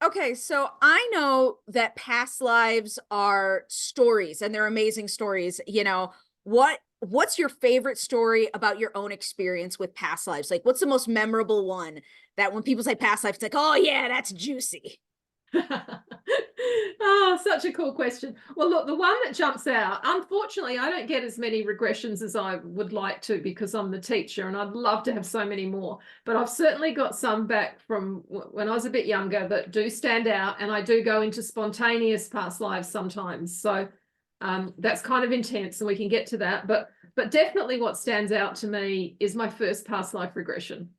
Okay, so I know that past lives are stories and they're amazing stories. What's your favorite story about your own experience with past lives? Like what's the most memorable one that when people say past life, it's like, oh yeah, that's juicy. Oh, such a cool question. Well, look, the one that jumps out, unfortunately, I don't get as many regressions as I would like to because I'm the teacher and I'd love to have so many more. But I've certainly got some back from when I was a bit younger that do stand out, and I do go into spontaneous past lives sometimes. So that's kind of intense, and we can get to that. But definitely what stands out to me is my first past life regression.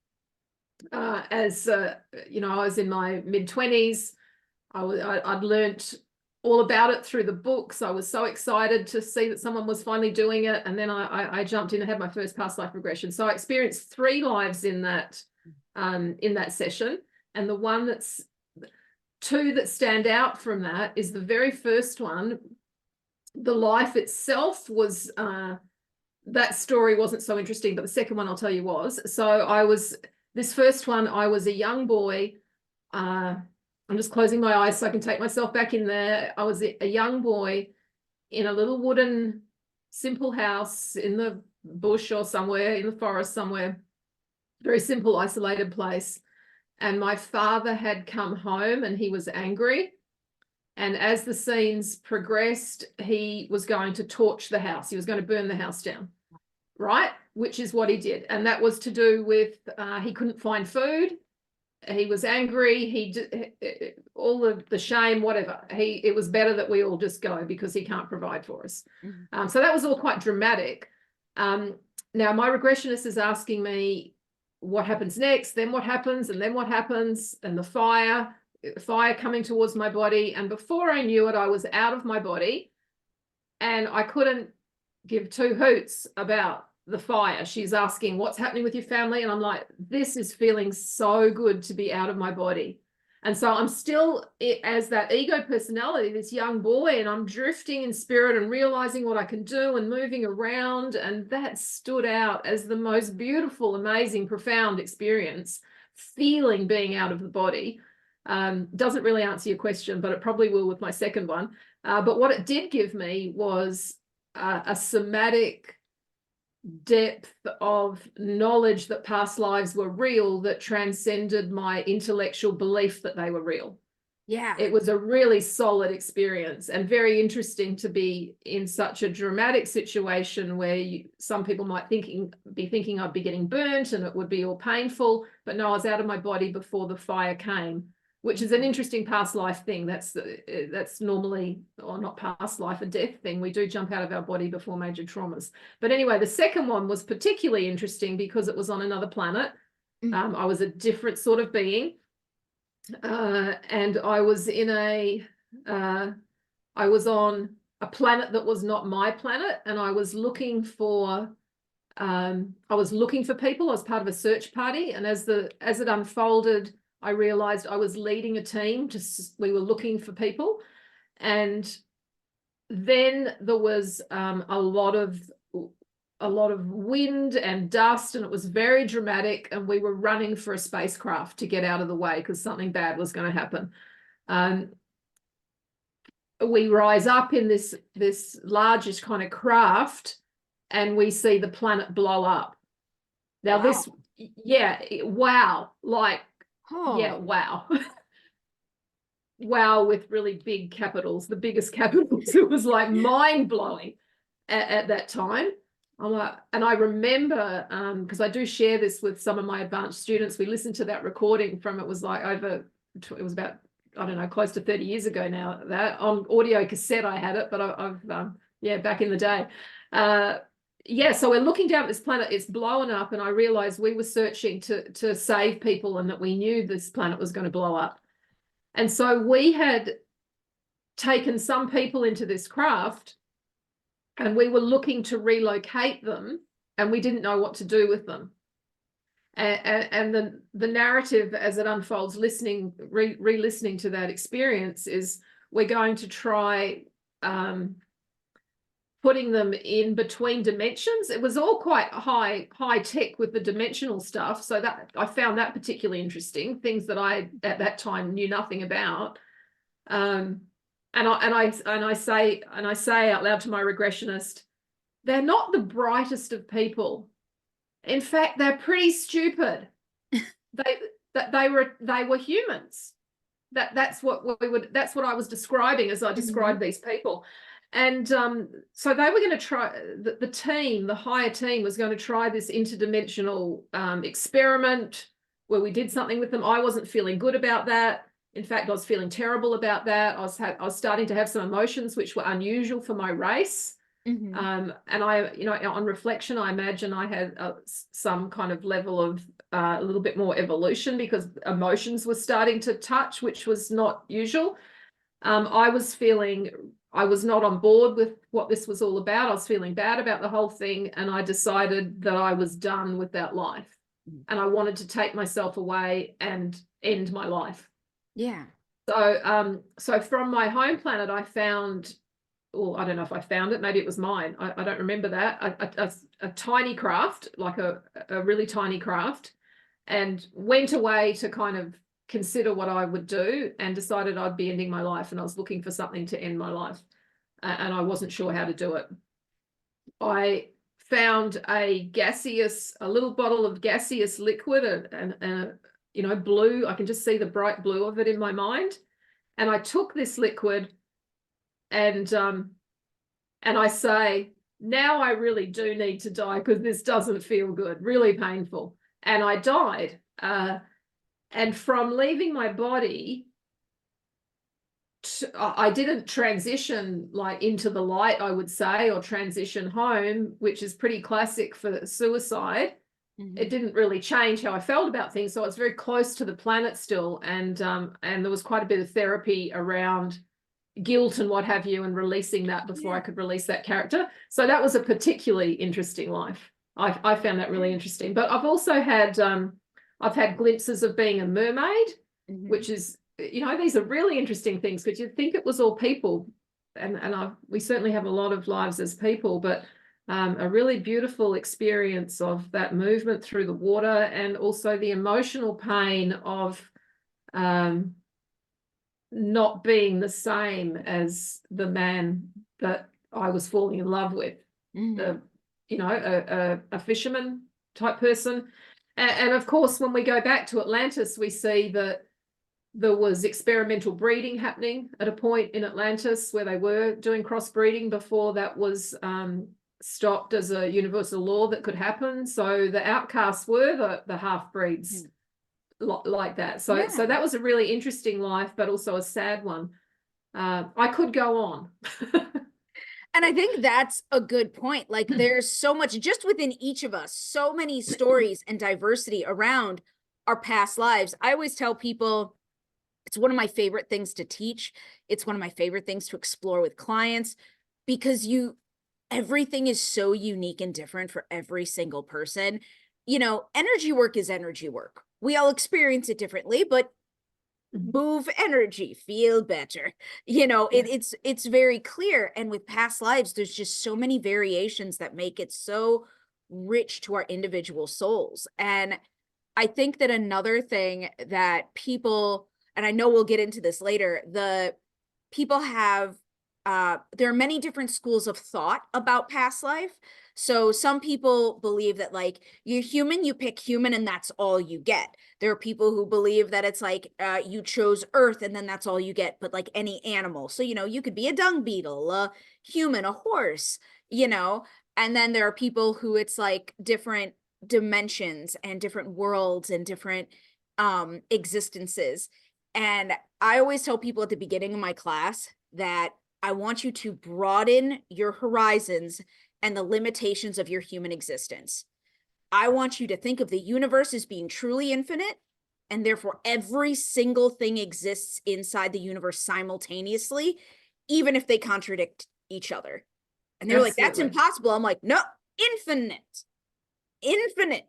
As I was in my mid-20s. I'd learnt all about it through the books. I was so excited to see that someone was finally doing it. And then I jumped in and had my first past life regression. So I experienced 3 lives in that session. And the one that's 2 that stand out from that is the very first one. The life itself was, that story wasn't so interesting, but the second one I'll tell you was. So this first one, I was a young boy. I'm just closing my eyes so I can take myself back in there. I was a young boy in a little wooden, simple house in the bush or somewhere, in the forest somewhere. Very simple, isolated place. And my father had come home and he was angry. And as the scenes progressed, he was going to torch the house. He was going to burn the house down, right? Which is what he did. And that was to do with he couldn't find food. He was angry. He did all of the shame, whatever. It was better that we all just go because he can't provide for us. Mhm. So that was all quite dramatic. Now my regressionist is asking me what happens next, then what happens, and then what happens, and the fire coming towards my body. And before I knew it, I was out of my body, and I couldn't give 2 hoots about the fire. She's asking, what's happening with your family? And I'm like, this is feeling so good to be out of my body. And so I'm still as that ego personality, this young boy, and I'm drifting in spirit and realizing what I can do and moving around. And that stood out as the most beautiful, amazing, profound experience, feeling being out of the body. Doesn't really answer your question, but it probably will with my second one. But what it did give me was a somatic depth of knowledge that past lives were real that transcended my intellectual belief that they were real. Yeah. It was a really solid experience and very interesting to be in such a dramatic situation where some people might be thinking I'd be getting burnt and it would be all painful, but no, I was out of my body before the fire came, which is an interesting past life thing. That's normally, or not past life, a death thing. We do jump out of our body before major traumas. But anyway, the second one was particularly interesting because it was on another planet. I was a different sort of being. And I was I was on a planet that was not my planet, and I was looking for people. I was part of a search party, and as it unfolded, I realized I was leading a team. We were looking for people, and then there was a lot of wind and dust, and it was very dramatic, and we were running for a spacecraft to get out of the way because something bad was going to happen. We rise up in this largest kind of craft, and we see the planet blow up. Now Wow. wow, like, Oh. wow. Wow, with really big capitals, the biggest capitals. It was like mind-blowing at that time. And I remember, because I do share this with some of my advanced students, we listened to that recording from, it was about, I don't know, close to 30 years ago now, that on audio cassette I had it, but I've back in the day. So we're looking down at this planet, it's blowing up, and I realized we were searching to save people and that we knew this planet was going to blow up. And so we had taken some people into this craft, and we were looking to relocate them, and we didn't know what to do with them. And the narrative as it unfolds, re-listening to that experience, is we're going to try putting them in between dimensions. It was all quite high tech with the dimensional stuff. So that I found that particularly interesting, things that I at that time knew nothing about. And I say out loud to my regressionist, they're not the brightest of people. In fact, they're pretty stupid. They were humans. That's what I was describing as I described these people. And so they were going to try, the higher team was going to try this interdimensional experiment where we did something with them. I wasn't feeling good about that. In fact, I was feeling terrible about that. I was starting to have some emotions which were unusual for my race. And I, on reflection, I imagine I had some kind of level of a little bit more evolution because emotions were starting to touch, which was not usual. I was not on board with what this was all about. I was feeling bad about the whole thing, and I decided that I was done with that life, and I wanted to take myself away and end my life. Yeah. So from my home planet, I found, or I don't know if I found it, maybe it was mine. I don't remember that. A tiny craft, like a really tiny craft, and went away to kind of consider what I would do and decided I'd be ending my life, and I was looking for something to end my life, and I wasn't sure how to do it. I found a little bottle of gaseous liquid and blue. I can just see the bright blue of it in my mind. And I took this liquid and I say, now I really do need to die because this doesn't feel good, really painful. And I died. And from leaving my body, I didn't transition like into the light, I would say, or transition home, which is pretty classic for suicide. It didn't really change how I felt about things. So I was very close to the planet still. And there was quite a bit of therapy around guilt and what have you, and releasing that before I could release that character. So that was a particularly interesting life. I found that really interesting. But I've also had I've had glimpses of being a mermaid, which is, these are really interesting things because you'd think it was all people, and we certainly have a lot of lives as people, but a really beautiful experience of that movement through the water, and also the emotional pain of not being the same as the man that I was falling in love with, a fisherman type person. And of course, when we go back to Atlantis, we see that there was experimental breeding happening at a point in Atlantis where they were doing crossbreeding before that was stopped as a universal law that could happen. So the outcasts were the half-breeds like that. So that was a really interesting life, but also a sad one. I could go on. And I think that's a good point. Like there's so much just within each of us, so many stories and diversity around our past lives. I always tell people it's one of my favorite things to teach. It's one of my favorite things to explore with clients, because everything is so unique and different for every single person. Energy work is energy work. We all experience it differently, but move energy, feel better. It's very clear. And with past lives, there's just so many variations that make it so rich to our individual souls. And I think that another thing that people, and I know we'll get into this later, the people have, there are many different schools of thought about past life. So some people believe that like you're human, you pick human, and that's all you get. There are people who believe that it's like you chose Earth and then that's all you get, but like any animal. So, you could be a dung beetle, a human, a horse, and then there are people who it's like different dimensions and different worlds and different existences. And I always tell people at the beginning of my class that I want you to broaden your horizons and the limitations of your human existence. I want you to think of the universe as being truly infinite, and therefore every single thing exists inside the universe simultaneously, even if they contradict each other. And they were like, that's impossible. I'm like, no, infinite,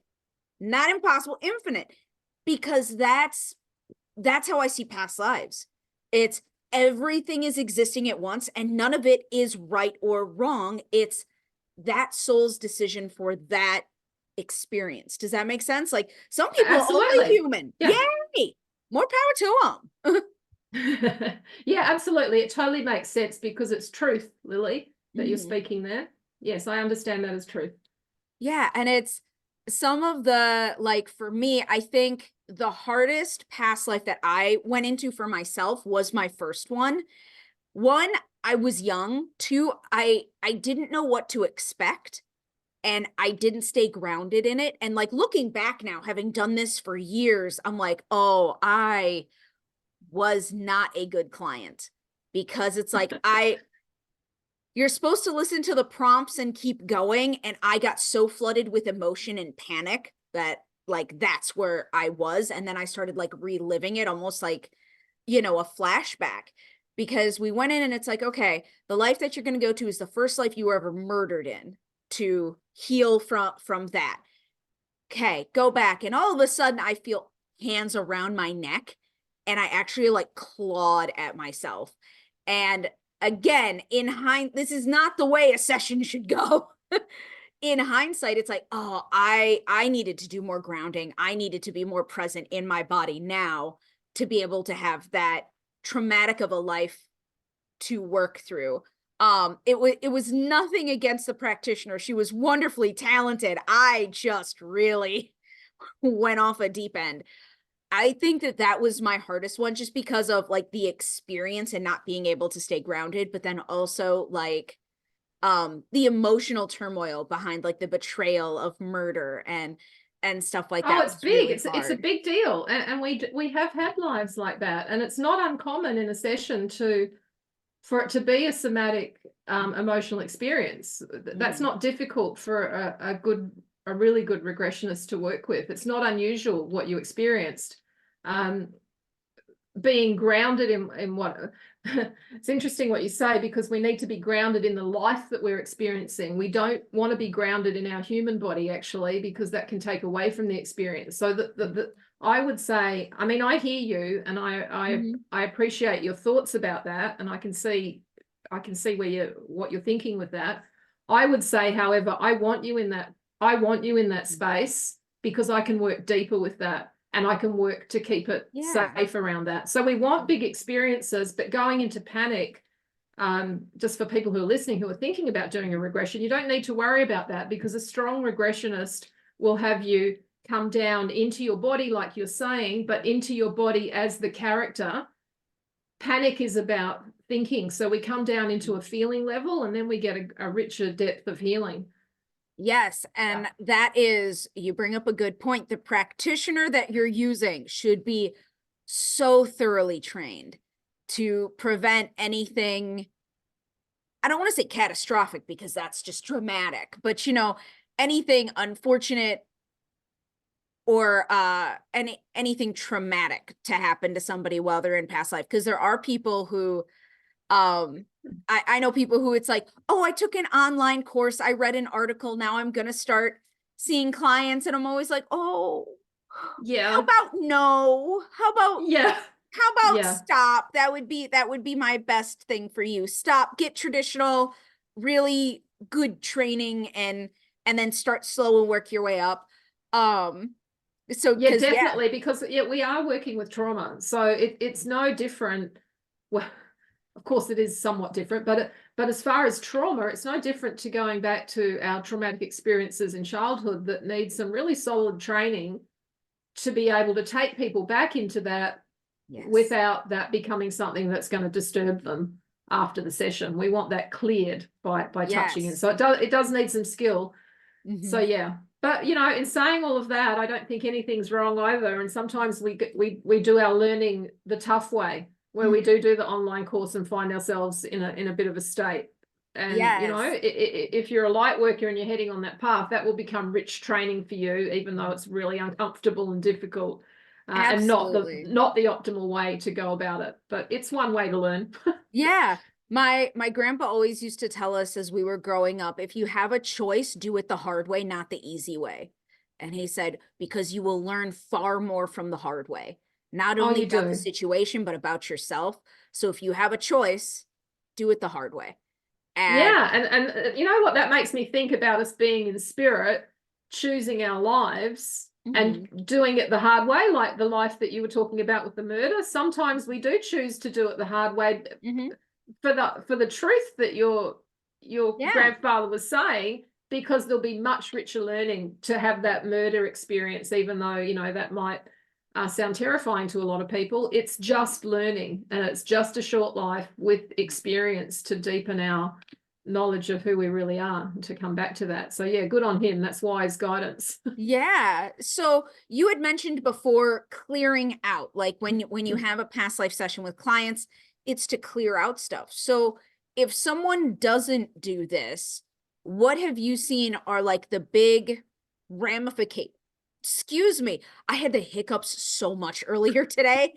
not impossible, infinite, because that's how I see past lives. It's everything is existing at once and none of it is right or wrong. It's that soul's decision for that experience. Does that make sense? Like some people are only Absolutely. human. Yeah. Yay! More power to them. Yeah, absolutely. It totally makes sense because it's truth, Lily, that you're Mhm. speaking there. Yes, I understand that as truth. Yeah, and it's some of the like for me, I think the hardest past life that I went into for myself was my first one. One, I was young. Two, I didn't know what to expect and I didn't stay grounded in it. And like looking back now, having done this for years, I'm like, "Oh, I was not a good client." Because it's like you're supposed to listen to the prompts and keep going. And I got so flooded with emotion and panic that like that's where I was. And then I started like reliving it almost like, a flashback because we went in and it's like, okay, the life that you're going to go to is the first life you were ever murdered in to heal from that. Okay, go back. And all of a sudden I feel hands around my neck and I actually like clawed at myself. And again, this is not the way a session should go. In hindsight, it's like, oh, I needed to do more grounding. I needed to be more present in my body now to be able to have that traumatic of a life to work through. It was nothing against the practitioner. She was wonderfully talented. I just really went off a deep end. I think that was my hardest one just because of like the experience and not being able to stay grounded, but then also like the emotional turmoil behind like the betrayal of murder and stuff like Oh, that it's was big. really It's a hard. big deal, and we have had lives like that, and it's not uncommon in a session for it to be a somatic emotional experience. That's Mhm. not difficult for a really good regressionist to work with. It's not unusual what you experienced. Um, Being grounded in what it's interesting what you say because we need to be grounded in the life that we're experiencing. We don't want to be grounded in our human body actually because that can take away from the experience. So the I would say, I mean, I hear you and Mhm. I appreciate your thoughts about that and I can see what you're thinking with that. I would say, however, I want you in that space because I can work deeper with that and I can work to keep it Yeah. safe around that. So we want big experiences, but going into panic, just for people who are listening who are thinking about doing a regression, you don't need to worry about that because a strong regressionist will have you come down into your body, like you're saying, but into your body as the character. Panic is about thinking. So we come down into a feeling level and then we get a richer depth of healing. Yes, Yeah. and that is, you bring up a good point. The practitioner that you're using should be so thoroughly trained to prevent anything. I don't want to say catastrophic because that's just dramatic, but anything unfortunate or anything traumatic to happen to somebody while they're in past life. Because there are people who I know people who it's like, oh, I took an online course, I read an article, now I'm gonna start seeing clients, and I'm always like, oh, how Yeah. about no? Yeah. How about Yeah. stop? That would be my best thing for you. Stop, get traditional, really good training, and then start slow and work your way up. Um, so Yeah, because yeah, definitely, because yeah, we are working with trauma. So it's no different. Well, of course it is somewhat different, but as far as trauma, it's no different to going back to our traumatic experiences in childhood that need some really solid training to be able to take people back into that yes, without that becoming something that's going to disturb them after the session. We want that cleared by touching it. yes. So it does need some skill. So Mhm. yeah, but in saying all of that, I don't think anything's wrong either. And sometimes we do our learning the tough way, where we do the online course and find ourselves in a bit of a state. And Yes, if you're a light worker and you're heading on that path, that will become rich training for you, even though it's really uncomfortable and difficult, and not the absolutely. not the optimal way to go about it. But it's one way to learn. Yeah. My grandpa always used to tell us as we were growing up, if you have a choice, do it the hard way, not the easy way. And he said, because you will learn far more from the hard way, not Oh, only you about the do. situation, but about yourself. So if you have a choice, do it the hard way. And Yeah, and you know what that makes me think about us being in spirit, choosing our lives and Mhm, doing it the hard way, like the life that you were talking about with the murder. Sometimes we do choose to do it the hard way mhm, for the truth that your yeah. grandfather was saying, because there'll be much richer learning to have that murder experience, even though, you know, that might sound terrifying to a lot of people. It's just learning, and it's just a short life with experience to deepen our knowledge of who we really are, and to come back to that. So yeah, good on him. That's wise guidance. Yeah. So you had mentioned before clearing out, like when you have a past life session with clients, it's to clear out stuff. So if someone doesn't do this, what have you seen are like the big ramification? Excuse me, I had the hiccups so much earlier today.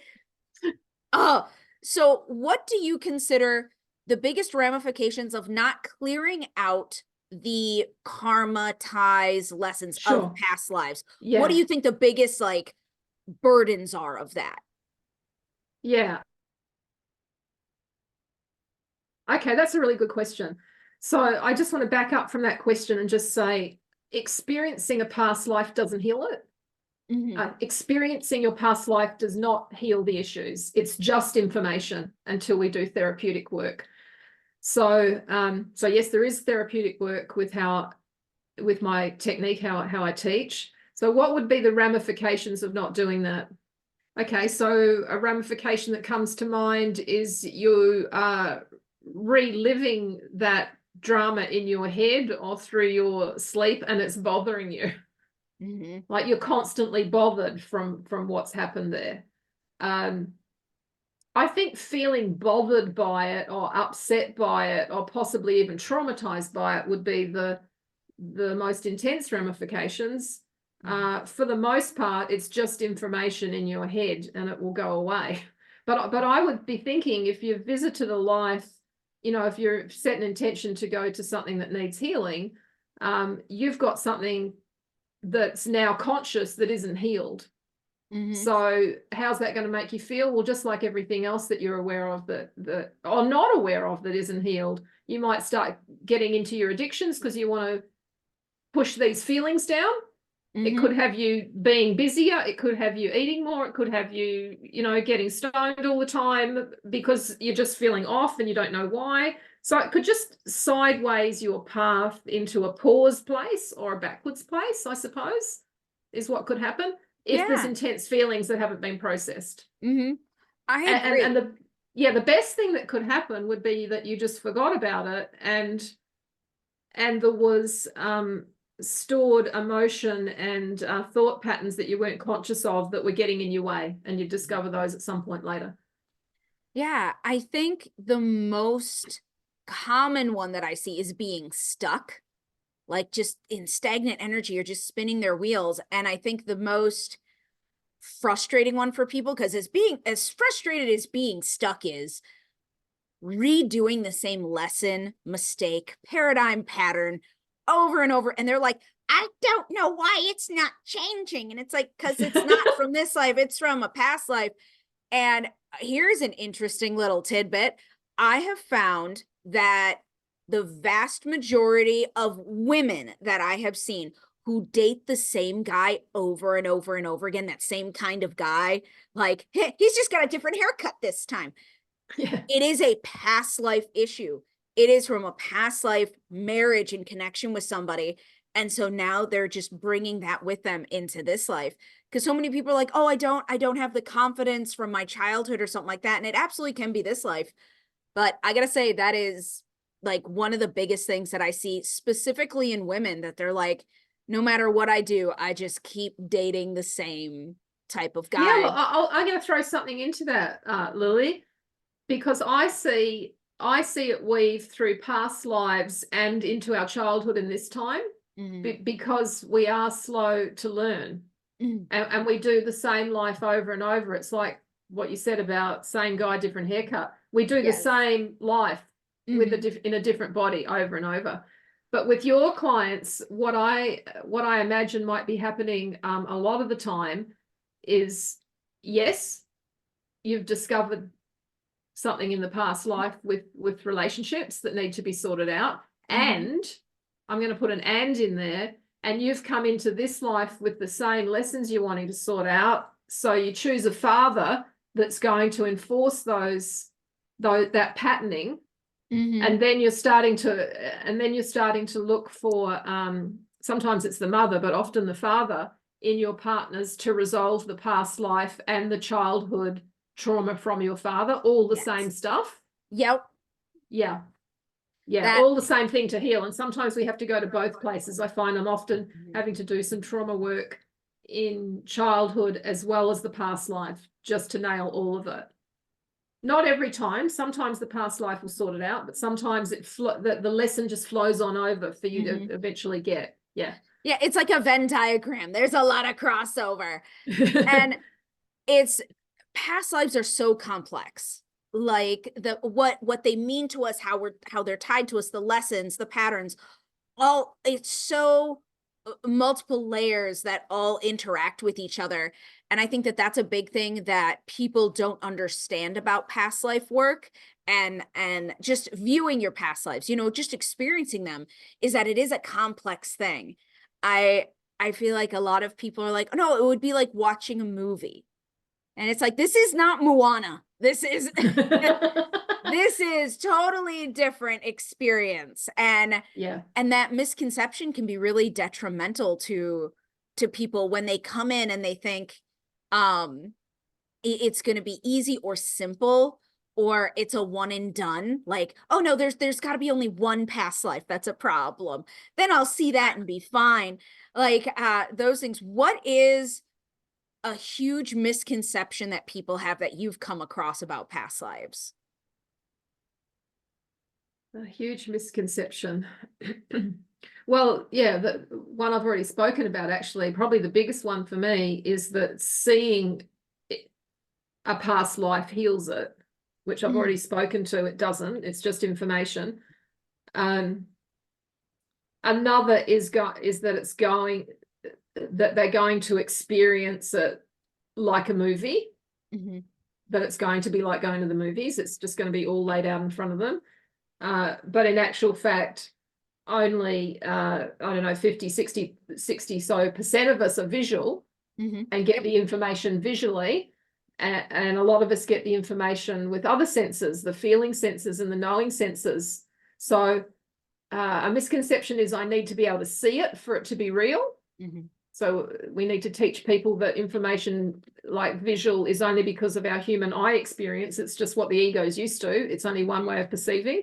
Oh, so what do you consider the biggest ramifications of not clearing out the karma ties lessons of Sure. past lives? What do Yeah. you think the biggest like burdens are of that? Yeah. Okay, that's a really good question. So I just want to back up from that question and just say experiencing a past life doesn't heal it. Hmm. Experiencing your past life does not heal the issues. It's just information until we do therapeutic work. So, so yes, there is therapeutic work with my technique, how I teach. So, what would be the ramifications of not doing that? Okay, so a ramification that comes to mind is you are reliving that drama in your head or through your sleep, and it's bothering you. Hmm. Like you're constantly bothered from what's happened there. I think feeling bothered by it or upset by it or possibly even traumatized by it would be the most intense ramifications. For the most part, it's just information in your head and it will go away. But I would be thinking, if you've visited a life, you know, if you're set an intention to go to something that needs healing, you've got something that's now conscious that isn't healed. Hmm. So how's that going to make you feel? Well, just like everything else that you're aware of that or not aware of that isn't healed, you might start getting into your addictions because you want to push these feelings down. It Hmm. could have you being busier. It could have you eating more. It could have you, you know, getting stoned all the time because you're just feeling off and you don't know why. So it could just sideways your path into a paused place or a backwards place, I suppose, is what could happen if there's Yeah. intense feelings that haven't been processed. Hmm. I And agree. the best thing that could happen would be that you just forgot about it, and there was stored emotion and thought patterns that you weren't conscious of that were getting in your way, and you discover those at some point later. Yeah, I think the most common one that I see is being stuck, like just in stagnant energy or just spinning their wheels. And I think the most frustrating one for people, because as being as frustrated as being stuck is, redoing the same lesson, mistake, paradigm pattern over and over. And they're like, I don't know why it's not changing. And it's like, because it's not from this life, it's from a past life. And here's an interesting little tidbit. I have found that the vast majority of women that I have seen who date the same guy over and over and over again, that same kind of guy, like, hey, he's just got a different haircut this time. Yeah. It is a past life issue. It is from a past life marriage and connection with somebody. And so now they're just bringing that with them into this life. Because so many people are like, oh, I don't have the confidence from my childhood or something like that. And it absolutely can be this life. But I gotta say, that is like one of the biggest things that I see specifically in women, that they're like, no matter what I do, I just keep dating the same type of Yeah, guy. well, I'm going to throw something into that, Lily, because I see it weave through past lives and into our childhood in this time, Mhm. because we are slow to learn, Mhm. and we do the same life over and over. It's like what you said about same guy, different haircut. We do the Yes. same life with Mhm. in a different body over and over. But with your clients, what I imagine might be happening a lot of the time is, yes, you've discovered something in the past life with relationships that need to be sorted out. And I'm going to put an and in there, and you've come into this life with the same lessons you're wanting to sort out. So you choose a father that's going to enforce that patterning. And then you're starting to look for, sometimes it's the mother, but often the father in your partners to resolve the past life and the childhood trauma from your father, all the same stuff. Yep. Yeah. All the same thing to heal. And sometimes we have to go to both places. I find I'm often having to do some trauma work in childhood as well as the past life, just to nail all of it. Not every time. Sometimes the past life will sort it out, but sometimes the lesson just flows on over for you to eventually get. Yeah, it's like a Venn diagram. There's a lot of crossover. And past lives are so complex. Like what they mean to us, how they're tied to us, the lessons, the patterns, it's so multiple layers that all interact with each other. And I think that that's a big thing that people don't understand about past life work, and just viewing your past lives, just experiencing them, is that it is a complex thing. I feel like a lot of people are like, oh no, it would be like watching a movie. And it's like, this is not Moana. This is this is totally different experience. And that misconception can be really detrimental to people when they come in and they think it's going to be easy or simple, or it's a one and done. Like, oh no, there's got to be only one past life that's a problem. Then I'll see that and be fine. Like those things. What is a huge misconception that people have that you've come across about past lives? A huge misconception. Well, the one I've already spoken about, actually, probably the biggest one for me is that seeing a past life heals it, which I've already spoken to. It doesn't. It's just information. Another is that they're going to experience it like a movie, that it's going to be like going to the movies. It's just going to be all laid out in front of them. But in actual fact, only, 50, 60 so % of us are visual and get the information visually. And a lot of us get the information with other senses, the feeling senses and the knowing senses. So a misconception is I need to be able to see it for it to be real. So we need to teach people that information like visual is only because of our human eye experience. It's just what the ego is used to. It's only one way of perceiving.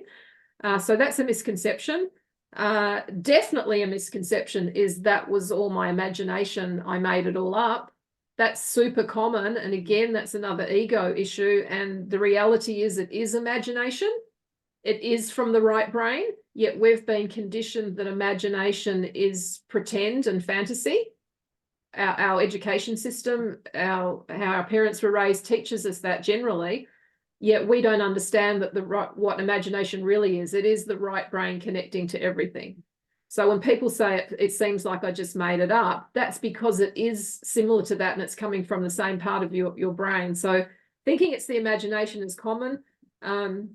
So that's a misconception. Definitely a misconception is that was all my imagination. I made it all up. That's super common. And again, that's another ego issue. And the reality is it is imagination. It is from the right brain, yet we've been conditioned that imagination is pretend and fantasy. Our education system, how our parents were raised teaches us that generally, yet we don't understand that what imagination really is. It is the right brain connecting to everything. So when people say it seems like I just made it up, that's because it is similar to that and it's coming from the same part of your brain. So thinking it's the imagination is common. And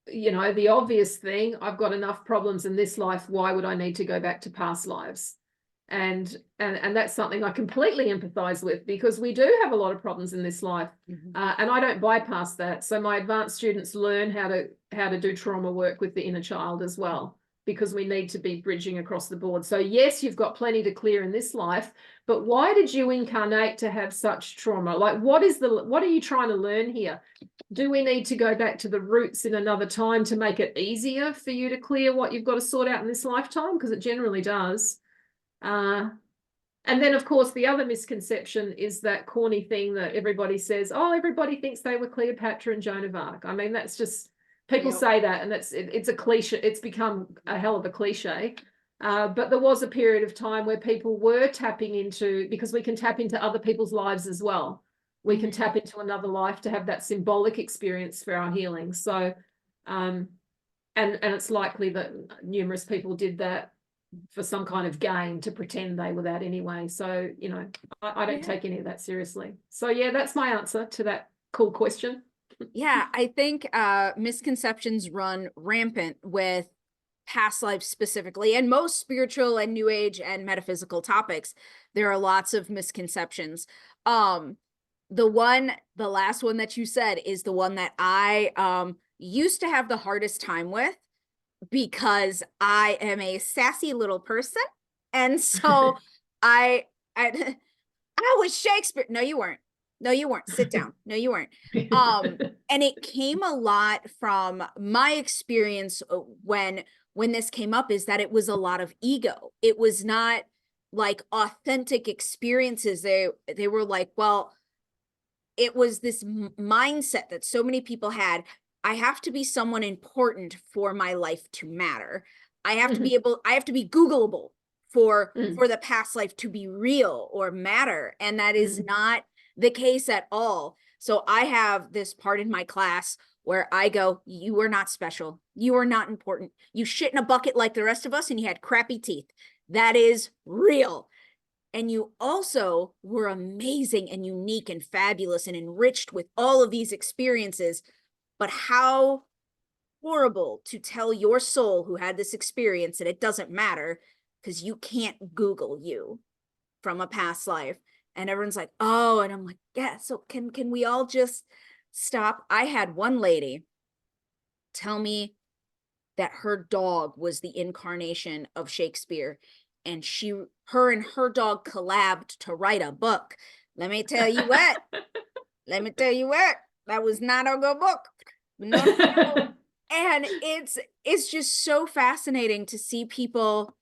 the obvious thing, I've got enough problems in this life. Why would I need to go back to past lives? And that's something I completely empathize with, because we do have a lot of problems in this life. And I don't bypass that. So my advanced students learn how to do trauma work with the inner child as well, because we need to be bridging across the board. So yes, you've got plenty to clear in this life, but why did you incarnate to have such trauma? Like, what are you trying to learn here? Do we need to go back to the roots in another time to make it easier for you to clear what you've got to sort out in this lifetime? Because it generally does. And then, of course, the other misconception is that corny thing that everybody says, oh, everybody thinks they were Cleopatra and Joan of Arc. I mean, that's just, people say that, and it's a cliche. It's become a hell of a cliche. But there was a period of time where people were tapping into, because we can tap into other people's lives as well. We can tap into another life to have that symbolic experience for our healing. So, and it's likely that numerous people did that for some kind of gain to pretend they were that anyway. So, you know, I don't Yeah. take any of that seriously. So yeah, that's my answer to that cool question. Yeah, I think misconceptions run rampant with past lives specifically, and most spiritual and new age and metaphysical topics. There are lots of misconceptions. Um, the last one that you said is the one that I used to have the hardest time with, because I am a sassy little person. And so I I I was Shakespeare. No, you weren't. No, you weren't. Sit down. No, you weren't. And it came a lot from my experience when this came up, is that it was a lot of ego. It was not like authentic experiences. They were like, well, it was this mindset that so many people had. I have to be someone important for my life to matter. I have to be Googleable for the past life to be real or matter. And that is not the case at all. So I have this part in my class where I go, you are not special. You are not important. You shit in a bucket like the rest of us and you had crappy teeth. That is real. And you also were amazing and unique and fabulous and enriched with all of these experiences. But how horrible to tell your soul who had this experience that it doesn't matter, because you can't Google you from a past life. And everyone's like, oh, and I'm like, yeah, so can we all just stop? I had one lady tell me that her dog was the incarnation of Shakespeare, and her and her dog collabed to write a book. Let me tell you what. That was not a good book. No, no, no. And it's just so fascinating to see people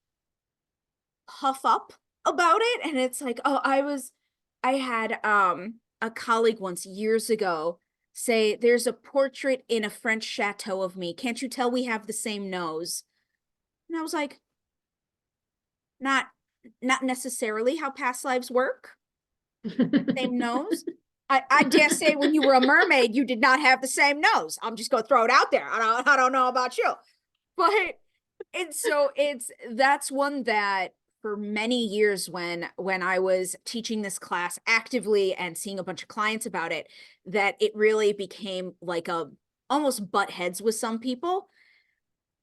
puff up about it. And it's like, oh, I had a colleague once years ago say, there's a portrait in a French chateau of me. Can't you tell we have the same nose? And I was like, not necessarily how past lives work. Same nose. I dare say when you were a mermaid, you did not have the same nose. I'm just gonna throw it out there. I don't know about you, but that's one that for many years when I was teaching this class actively and seeing a bunch of clients about it, that it really became like a almost butt heads with some people.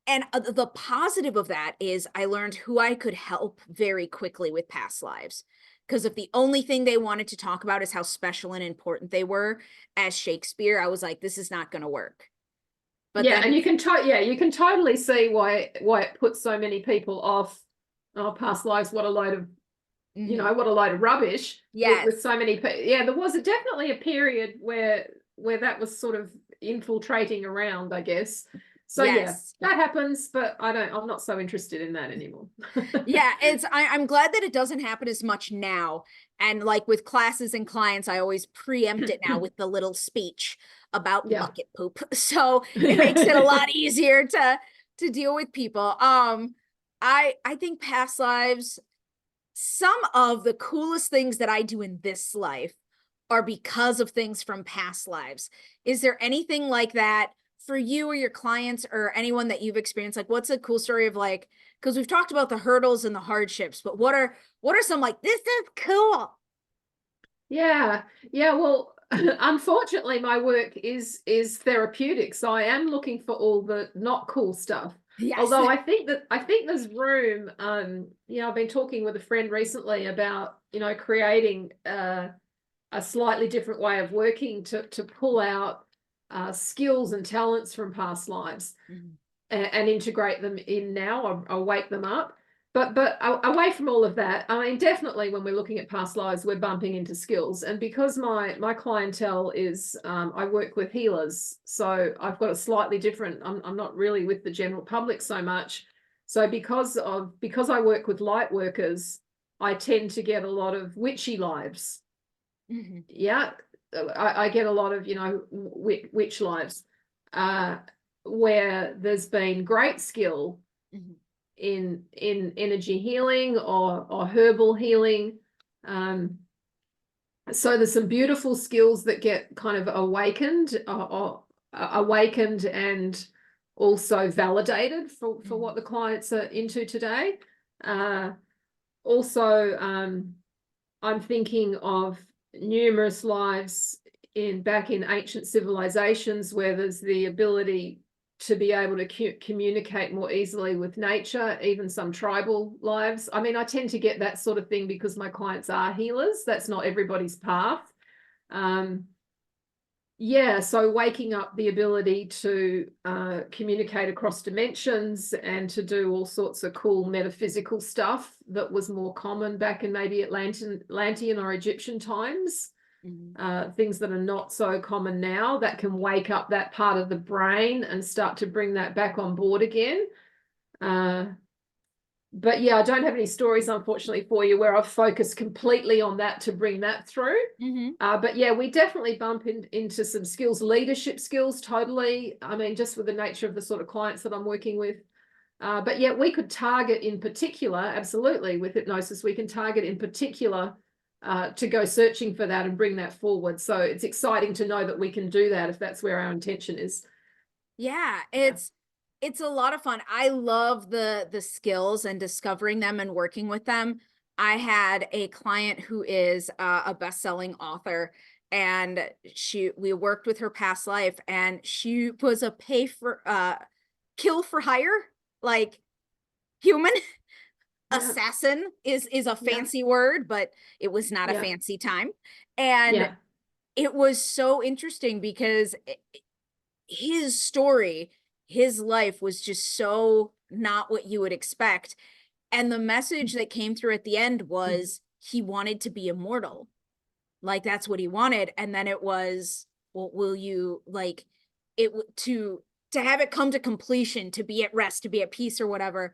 And the positive of that is I learned who I could help very quickly with past lives. Because if the only thing they wanted to talk about is how special and important they were as Shakespeare, I was like, this is not going to work. But yeah, then and you can totally see why it puts so many people off. Oh, past lives, what a load of what a load of rubbish. Yes. With so many people. Yeah, there was definitely a period where that was sort of infiltrating around, I guess. So yes, that happens, but I'm not so interested in that anymore. Yeah, I'm glad that it doesn't happen as much now. And like with classes and clients, I always preempt it now with the little speech about bucket poop. So it makes it a lot easier to deal with people. I think past lives, some of the coolest things that I do in this life are because of things from past lives. Is there anything like that for you or your clients or anyone that you've experienced? Like, what's a cool story of, like, because we've talked about the hurdles and the hardships, but what are some, like, this is cool? Yeah. Well, unfortunately, my work is therapeutic, so I am looking for all the not cool stuff. Yes. Although I think there's room. I've been talking with a friend recently about creating a slightly different way of working to pull out skills and talents from past lives and integrate them in now or wake them up. But away from all of that, I mean, definitely when we're looking at past lives, we're bumping into skills. And because my clientele is, I work with healers, so I've got a slightly different, I'm not really with the general public so much. So because I work with light workers, I tend to get a lot of witchy lives. Yeah, I get a lot of, witch lives, where there's been great skill in energy healing or herbal healing. So there's some beautiful skills that get kind of awakened and also validated for what the clients are into today. Also, I'm thinking of numerous lives back in ancient civilizations where there's the ability to be able to communicate more easily with nature, even some tribal lives. I mean, I tend to get that sort of thing because my clients are healers. That's not everybody's path. Yeah, so waking up the ability to communicate across dimensions and to do all sorts of cool metaphysical stuff that was more common back in maybe Atlantean or Egyptian times. Things that are not so common now, that can wake up that part of the brain and start to bring that back on board again. But yeah, I don't have any stories, unfortunately, for you where I've focused completely on that to bring that through. But yeah, we definitely bump into some skills, leadership skills, totally. I mean, just with the nature of the sort of clients that I'm working with. But yeah, we could target in particular, absolutely, with hypnosis, we can target in particular to go searching for that and bring that forward. So it's exciting to know that we can do that if that's where our intention is. Yeah, it's a lot of fun. I love the skills and discovering them and working with them. I had a client who is a best-selling author, and we worked with her past life, and she was a kill for hire, like human. Assassin is a fancy word, but it was not a fancy time. And it was so interesting because his story, his life was just so not what you would expect. And the message that came through at the end was he wanted to be immortal. Like that's what he wanted. And then it was, well, will you like it to have it come to completion, to be at rest, to be at peace or whatever.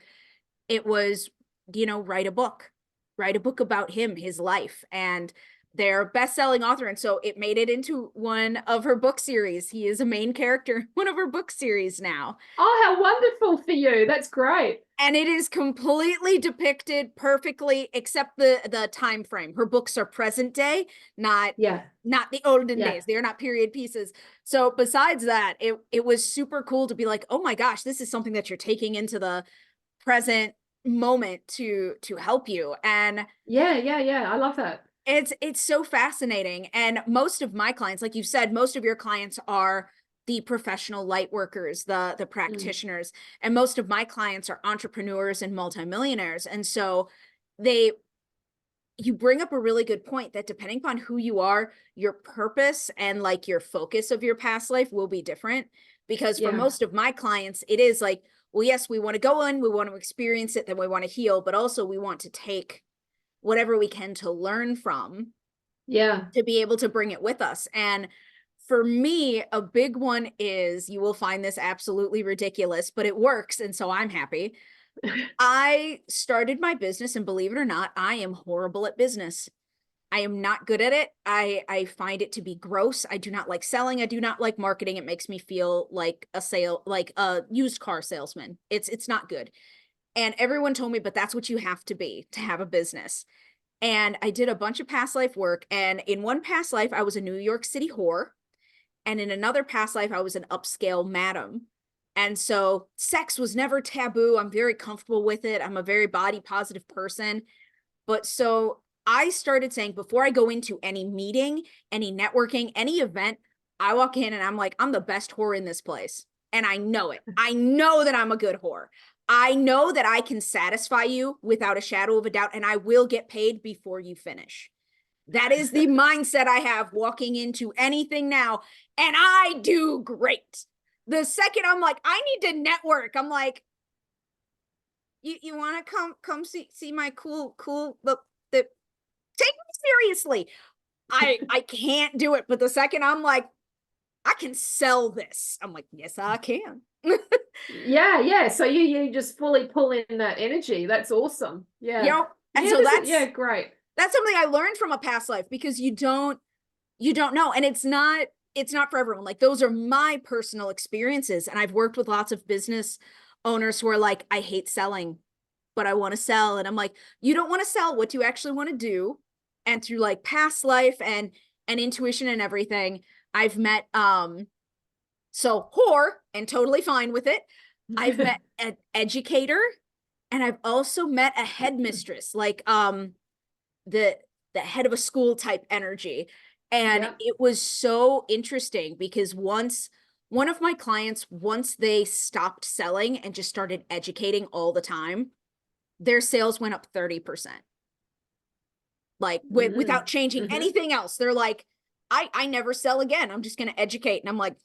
It was, write a book about him, his life, and they're best-selling author. And so it made it into one of her book series. He is a main character in one of her book series now. Oh, how wonderful for you. That's great. And it is completely depicted perfectly, except the time frame. Her books are present day, not the olden days. They're not period pieces. So besides that, it was super cool to be like, oh my gosh, this is something that you're taking into the present moment to help you. And I love that. It's so fascinating. And most of my clients, like you said, most of your clients are the professional light workers, the practitioners, and most of my clients are entrepreneurs and multimillionaires. And so you bring up a really good point that depending upon who you are, your purpose and like your focus of your past life will be different. Because for most of my clients, it is like, well, yes, we want to go in, we want to experience it, then we want to heal, but also we want to take whatever we can to learn from, to be able to bring it with us. And for me, a big one is, you will find this absolutely ridiculous, but it works. And so I'm happy. I started my business, and believe it or not, I am horrible at business. I am not good at it. I find it to be gross. I do not like selling. I do not like marketing. It makes me feel like a used car salesman. It's not good. And everyone told me, but that's what you have to be to have a business. And I did a bunch of past life work. And in one past life, I was a New York City whore. And in another past life, I was an upscale madam. And so sex was never taboo. I'm very comfortable with it. I'm a very body positive person. But so I started saying, before I go into any meeting, any networking, any event, I walk in and I'm like, I'm the best whore in this place. And I know it. I know that I'm a good whore. I know that I can satisfy you without a shadow of a doubt, and I will get paid before you finish. That is the mindset I have walking into anything now, and I do great. The second I'm like, I need to network, I'm like, you want to come see my cool take me seriously. I can't do it. But the second I'm like, I can sell this, I'm like, yes, I can. So you just fully pull in that energy. That's awesome. And so that's great. That's something I learned from a past life, because you don't know. And it's not for everyone. Like, those are my personal experiences. And I've worked with lots of business owners who are like, I hate selling, but I want to sell. And I'm like, you don't want to sell. What do you actually want to do? And through like past life and intuition and everything, I've met so whore, and totally fine with it. I've met an educator, And I've also met a headmistress, like the head of a school type energy. And Yeah. it was so interesting because one of my clients, once they stopped selling and just started educating all the time, their sales went up 30%. Like without changing Mm-hmm. anything else. They're like, I never sell again. I'm just going to educate. And I'm like,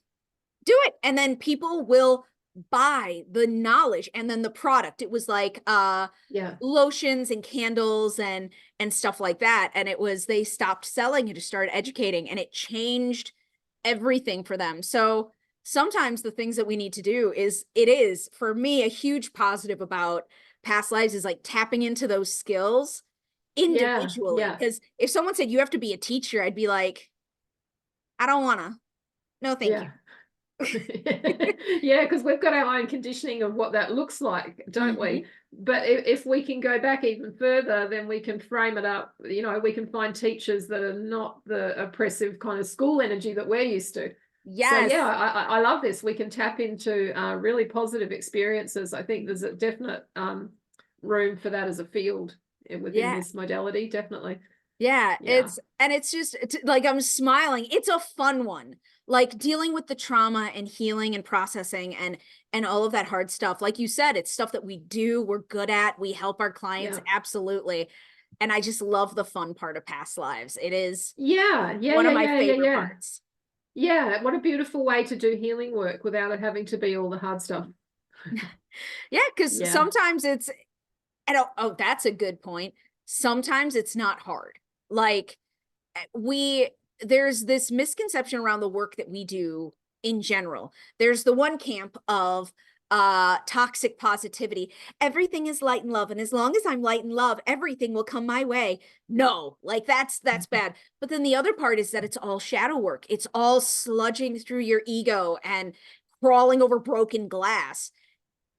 do it. And then people will buy the knowledge and then the product. It was like Yeah. lotions and candles and stuff like that. And it was, they stopped selling and just started educating, and it changed everything for them. So sometimes the things that we need to do is, it is for me a huge positive about past lives is like tapping into those skills Yeah. individually. Yeah. Because if someone said you have to be a teacher, I'd be like, I don't wanna. No, thank you. Yeah. Yeah, because we've got our own conditioning of what that looks like, don't we? But if we can go back even further, then we can frame it up. You know, we can find teachers that are not the oppressive kind of school energy that we're used to. So Yes. yeah, I love this. We can tap into really positive experiences. I think there's a definite room for that as a field within Yeah. this modality, definitely. Yeah. Yeah. It's just like I'm smiling. It's a fun one. Like dealing with the trauma and healing and processing and all of that hard stuff. Like you said, it's stuff that we do, we're good at, we help our clients, Yeah. absolutely. And I just love the fun part of past lives. It is Yeah. Yeah. one Yeah. of my Yeah. Yeah. favorite Yeah. parts. Yeah, what a beautiful way to do healing work without it having to be all the hard stuff. Yeah, because Yeah. sometimes it's, and oh, that's a good point. Sometimes it's not hard. Like we, there's this misconception around the work that we do in general. There's the one camp of toxic positivity. Everything is light and love, and as long as I'm light and love, everything will come my way. No, like that's bad. But then the other part is that it's all shadow work. It's all sludging through your ego and crawling over broken glass.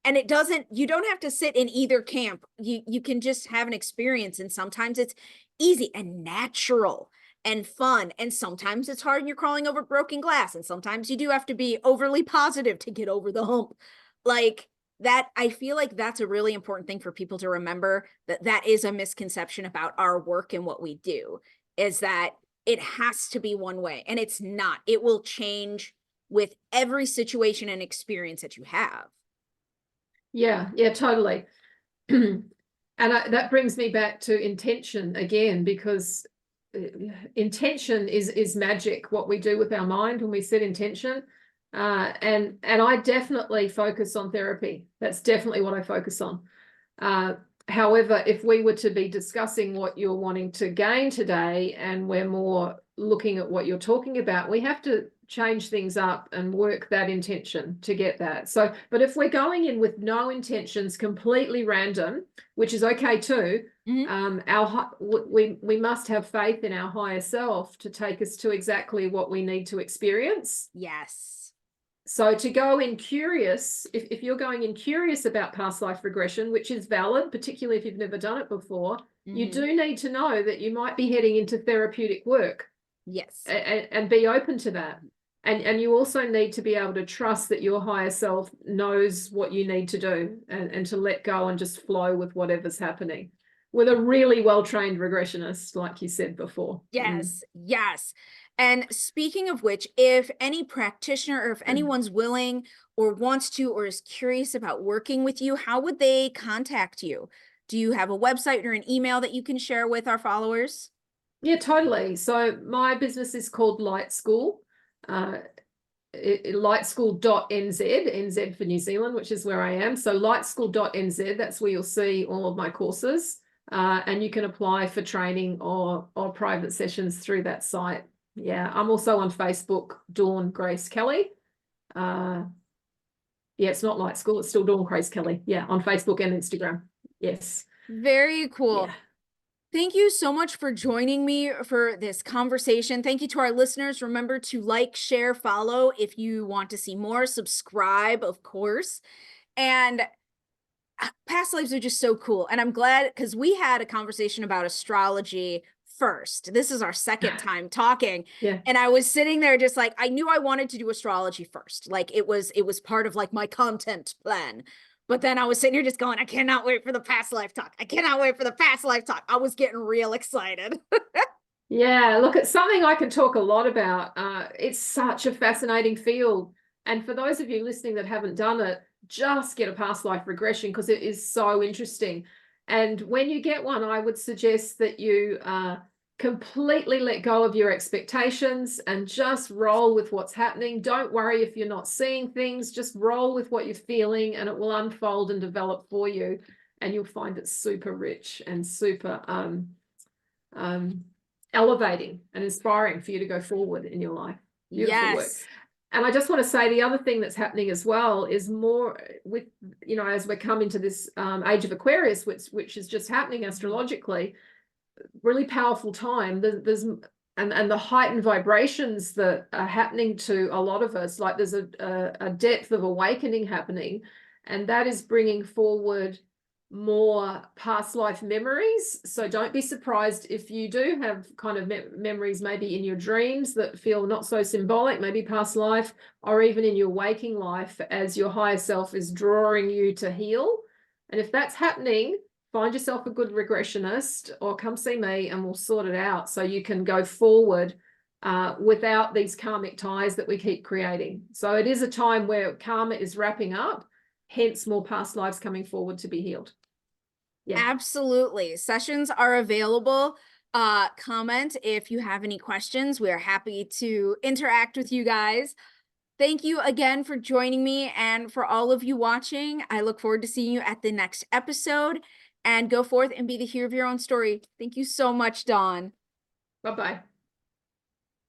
And it doesn't, you don't have to sit in either camp. You can just have an experience, and sometimes it's easy and natural and fun, and sometimes it's hard and you're crawling over broken glass, and sometimes you do have to be overly positive to get over the hump. Like that, I feel like that's a really important thing for people to remember, that that is a misconception about our work and what we do, is that it has to be one way, and it's not. It will change with every situation and experience that you have. Yeah, yeah, totally. And that brings me back to intention again, because intention is magic, what we do with our mind when we set intention. And I definitely focus on therapy. That's definitely what I focus on. However, if we were to be discussing what you're wanting to gain today, and we're more looking at what you're talking about, we have to change things up and work that intention to get that. So, but if we're going in with no intentions, completely random, which is okay too, we must have faith in our higher self to take us to exactly what we need to experience. Yes. So to go in curious, if you're going in curious about past life regression, which is valid, particularly if you've never done it before, you do need to know that you might be heading into therapeutic work. Yes. And be open to that. And you also need to be able to trust that your higher self knows what you need to do, and to let go and just flow with whatever's happening with a really well-trained regressionist, like you said before. Yes. Yes. And speaking of which, if any practitioner or if anyone's willing or wants to or is curious about working with you, how would they contact you? Do you have a website or an email that you can share with our followers? Yeah, totally. So my business is called Light School. Lightschool.nz, NZ for New Zealand, which is where I am. So lightschool.nz, that's where you'll see all of my courses. And you can apply for training or private sessions through that site. Yeah, I'm also on Facebook, Dawn Grace Kelly. Yeah, it's not Light School, it's still Dawn Grace Kelly. Yeah, on Facebook and Instagram. Yes. Very cool. Yeah. Thank you so much for joining me for this conversation. Thank you to our listeners. Remember to like, share, follow if you want to see more, subscribe, of course. And past lives are just so cool. And I'm glad, because we had a conversation about astrology first. This is our second time talking. Yeah. And I was sitting there just like, I knew I wanted to do astrology first. Like it was part of like my content plan. But then I was sitting here just going, I cannot wait for the past life talk. I cannot wait for the past life talk. I was getting real excited. Yeah, look, it's something I can talk a lot about. It's such a fascinating field. And for those of you listening that haven't done it, just get a past life regression because it is so interesting. And when you get one, I would suggest that you completely let go of your expectations and just roll with what's happening. Don't worry if you're not seeing things, just roll with what you're feeling and it will unfold and develop for you. And you'll find it super rich and super elevating and inspiring for you to go forward in your life. Beautiful work. Yes. And I just want to say the other thing that's happening as well is more with, you know, as we come into this age of Aquarius, which is just happening astrologically, really powerful time. There's and the heightened vibrations that are happening to a lot of us, like there's a depth of awakening happening, and that is bringing forward more past life memories. So don't be surprised if you do have kind of memories maybe in your dreams that feel not so symbolic, maybe past life, or even in your waking life as your higher self is drawing you to heal. And if that's happening, find yourself a good regressionist or come see me and we'll sort it out so you can go forward without these karmic ties that we keep creating. So it is a time where karma is wrapping up, hence more past lives coming forward to be healed. Yeah. Absolutely. Sessions are available. Comment if you have any questions. We are happy to interact with you guys. Thank you again for joining me, and for all of you watching, I look forward to seeing you at the next episode, and go forth and be the hero of your own story. Thank you so much, Dawn. Bye-bye.